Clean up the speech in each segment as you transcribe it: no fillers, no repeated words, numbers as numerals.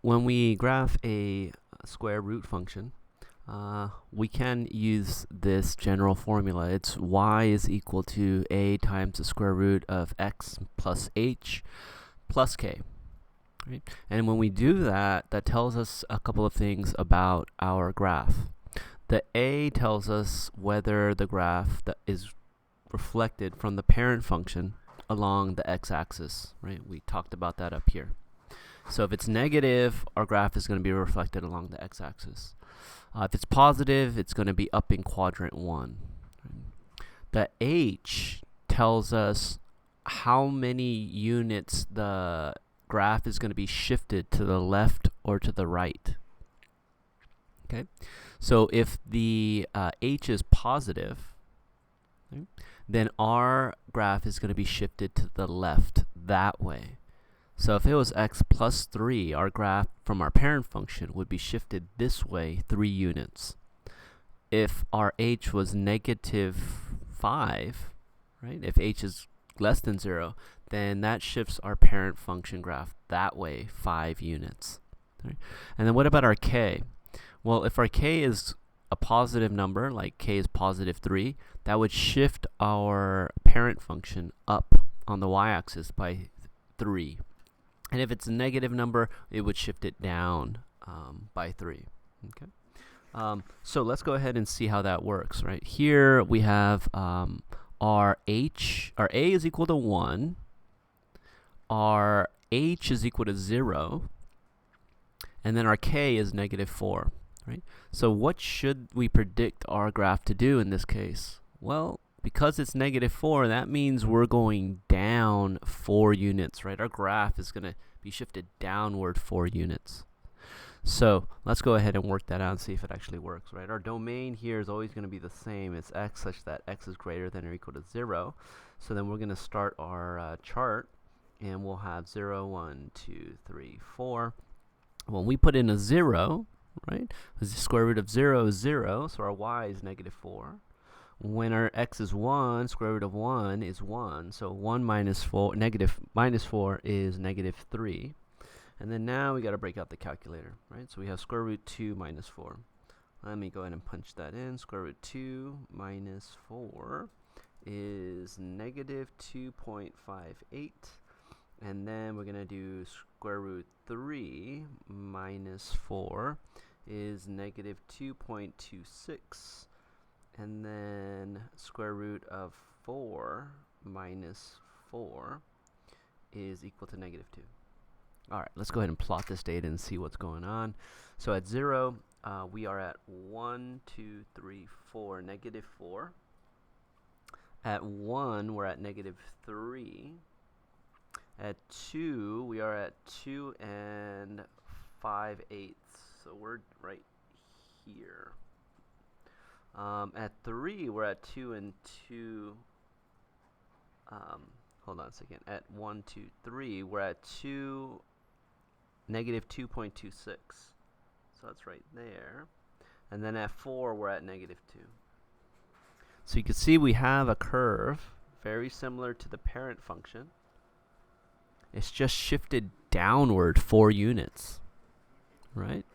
when we graph a square root function, we can use this general formula. It's y is equal to a times the square root of x plus h plus k. Right? And when we do that, that tells us a couple of things about our graph. The a tells us whether the graph that is reflected from the parent function along the x-axis. Right? We talked about that up here. So if it's negative, our graph is going to be reflected along the x-axis. If it's positive, it's going to be up in quadrant 1. The h tells us how many units the graph is going to be shifted to the left or to the right. Okay, so if the h is positive, okay, then our graph is going to be shifted to the left that way. So if it was x plus 3, our graph from our parent function would be shifted this way 3 units. If our h was negative 5, right, if h is less than 0, then that shifts our parent function graph that way 5 units. Right? And then what about our k? Well, if our k is a positive number, like k is positive 3, that would shift our parent function up on the y-axis by 3. And if it's a negative number, it would shift it down by 3. Okay. So let's go ahead and see how that works. Right here we have our h. Our a is equal to 1. Our h is equal to 0. And then our k is negative 4. Right. So what should we predict our graph to do in this case? Well, because it's negative 4, that means we're going down 4 units, right? Our graph is going to be shifted downward 4 units. So let's go ahead and work that out and see if it actually works, right? Our domain here is always going to be the same. It's x such that x is greater than or equal to 0. So then we're going to start our chart, and we'll have 0, 1, 2, 3, 4. When we put in a 0, right, the square root of 0 is 0, so our y is negative 4. When our x is 1, square root of 1 is 1. So 1 minus 4, negative minus 4 is negative 3. And then now we got to break out the calculator, right? So we have square root 2 minus 4. Let me go ahead and punch that in. Square root 2 minus 4 is negative 2.58. And then we're going to do square root 3 minus 4 is negative 2.26. And then square root of 4 minus 4 is equal to negative 2. All right, let's go ahead and plot this data and see what's going on. So at 0, we are at 1, 2, 3, 4, negative 4. At 1, we're at negative 3. At 2, we are at 2 and 5/8. So we're right here. At 3, we're at 2 and 2. Hold on a second. At 1, 2, 3, we're at 2, negative 2.26. So that's right there. And then at 4, we're at negative 2. So you can see we have a curve very similar to the parent function. It's just shifted downward 4 units, right?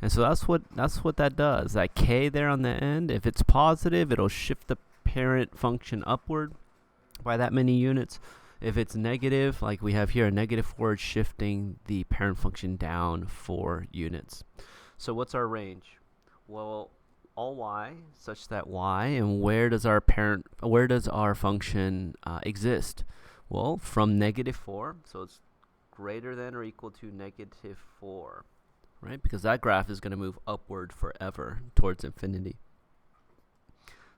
And so that's what that does. That k there on the end, if it's positive, it'll shift the parent function upward by that many units. If it's negative, like we have here, a negative 4 is shifting the parent function down 4 units. So what's our range? Well, all y such that y, and where does our function exist? Well, from negative 4, so it's greater than or equal to negative 4. Right? Because that graph is going to move upward forever towards infinity.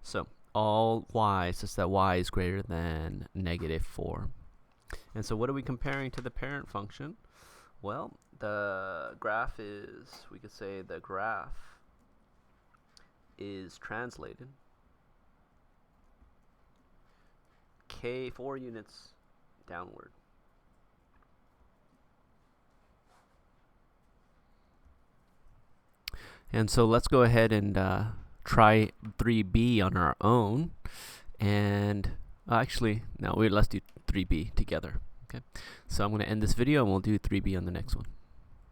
So all y such that y is greater than negative 4. And so what are we comparing to the parent function? Well, the graph is, we could say the graph is translated k 4 units downward. And so let's go ahead and try 3b on our own. And actually, no, let's do 3b together. Okay. So I'm going to end this video and we'll do 3b on the next one.